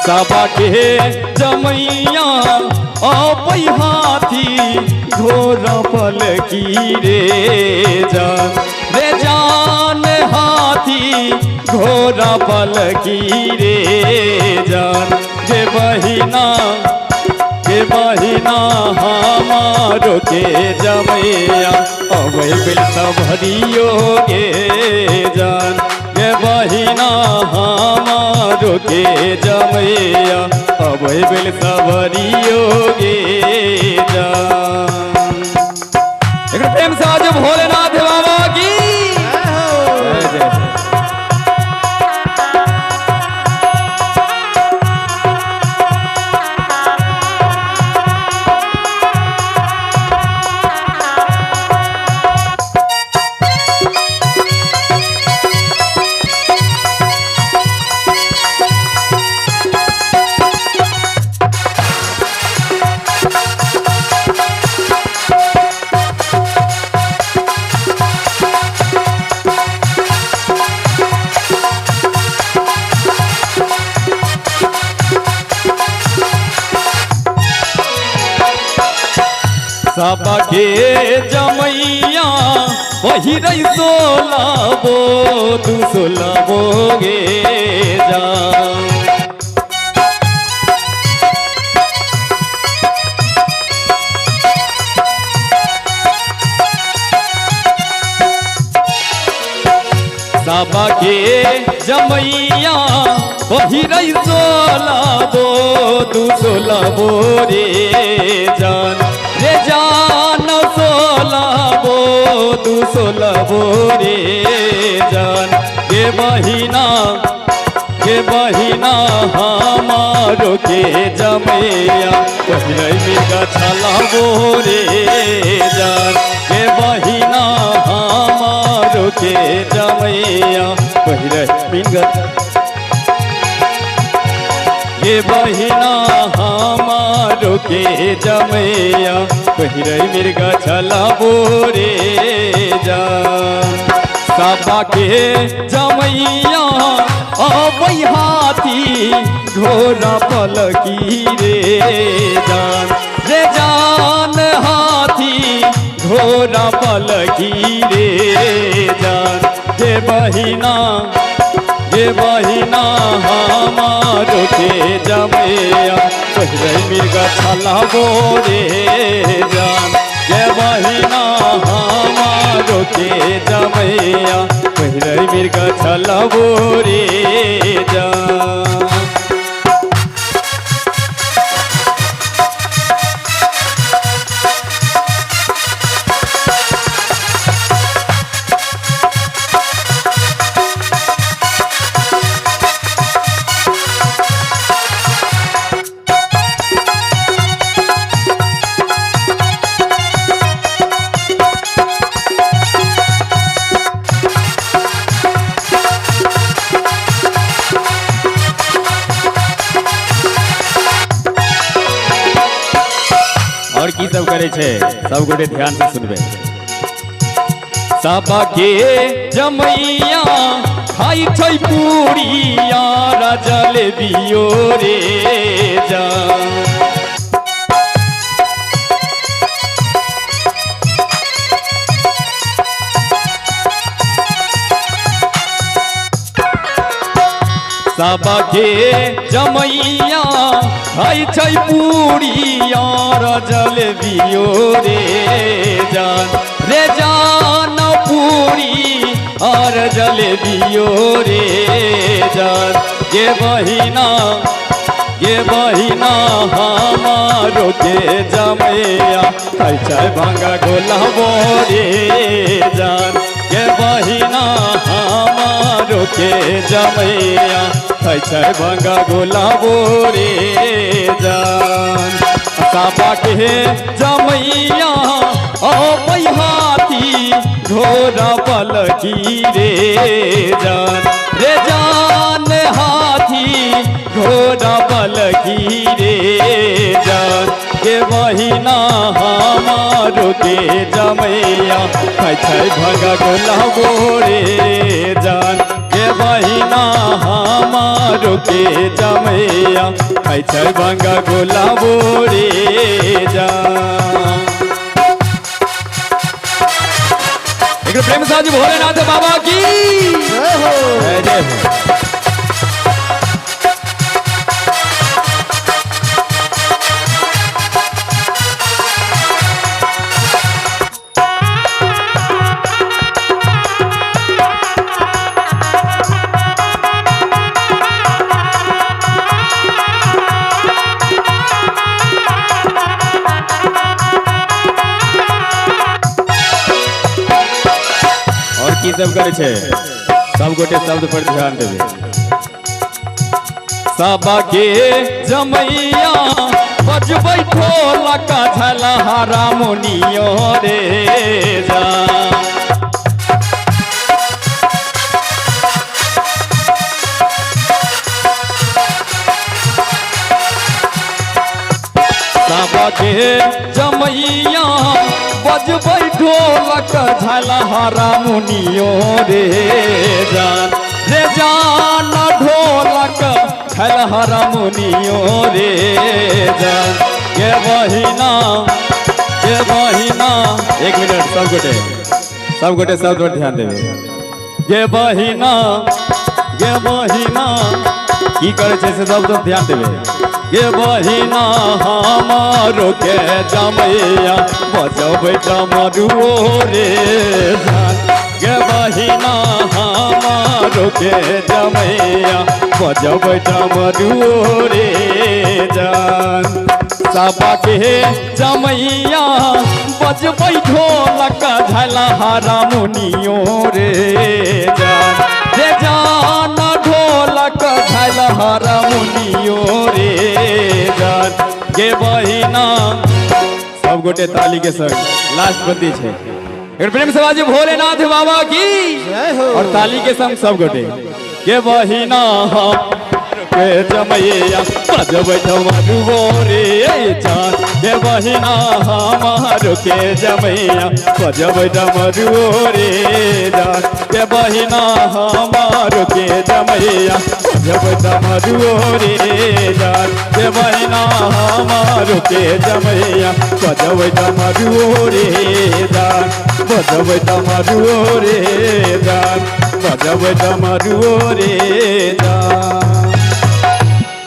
सबा के जमैया अपै हाथी घोर पल की रे जान हाथी घोर पल की रे जान गे बहिना हमारो के जमैया अबै बिल भरियो गे जान गे बहिना हमारो के जमैया अबै बिल भरियो गे जान। एक प्रेम से आज भोलेनाथ बाबा की जय जय। सबा के जमैया वही रही सोलाबो तू सोलाबो गे जान। सबा के जमैया वही रही सोलाबो तू सोलाबो रे जान रे जान सोलाबो तू सोलाबो रे जान गे बहिना हमारो के जमैया पहिरै मिर्गा छलाबो रे जान गे बहिना हमारो के जमैया पहिरै मिर्गा गे बहिना हमारो के जमैया पहिरै मिर्गा छलाबो रे जान। सबा के जमैया अबै हाथी घोर पल की रे जान हाथी घोर पल की रे जान गे बहिना हमारो के जमैया पहिरै मिर्गा छलाबो रे जान गे बहिना हमारो के जमैया पहिरै मिर्गा छलाबो रे जान। और की सब करे छे सब गोटे ध्यान से सुनबे। सबा के जमैया खाई छै पूरिया जलेबियो रे जान। सबा के जमैया खाई छै पूरिया जलेबियो रे जान पूरी और जलेबियो रे जान गे बहिना हमारो के जमैया खाई छै भांगा गोलाबो रे जान गे बहिना हमारो के जमैया खाई छै भांगा गोलाबो रे जान। सबा के जमैया अबै हाथी घोर पल की रे जान हाथी घोर पल की रे जान के बहिना हमारो के जमैया खाई छै भांगा गोलाबो रे जान के बहिना हमारो के जमैया कैसे बंगा गुलाबो रे जा। एक प्रेम से आज भोलेनाथ बाबा की जय हो जय हो। की सब करे छे सब गोटे शब्द पर ध्यान देवे। सबके जमैया बजबै ढोलक झला हारमोनियो रे जा। सबके जमैया बजबै ढोलक झला हारमोनियो रे जान रे जान ढोलक झला हारमोनियो रे जान। के बहिना एक मिनट सब गोटे सब पर ध्यान देवे। गे बहिना की करे छे से सब ध्यान देवे। गे बहिना हमारो के जमैया बजबै डमरू रे जान। गे बहिना हमारो के जमैया बजबै डमरू रे जान। सबके जमैया बजबै ढोलक झला हारमोनियो रे जान रे जान ढोलक झला हारमोनियो रे जान। गे बहिना सब गोटे ताली के संग लास्ट बंदी छे। एक प्रेम से बाजू भोलेनाथ बाबा की जय हो और ताली के संग सब गोटे। गे बहिना के जमैया बजबै डमरू रे जान। गे बहिना हमारो के जमैया बजबै डमरू रे जान। गे बहिना हमारो के जमैया बजबै डमरू रे जान। गे बहिना हमारो के जमैया बजबै डमरू रे जान। बजबै डमरू रे जान बजबै डमरू रे जान।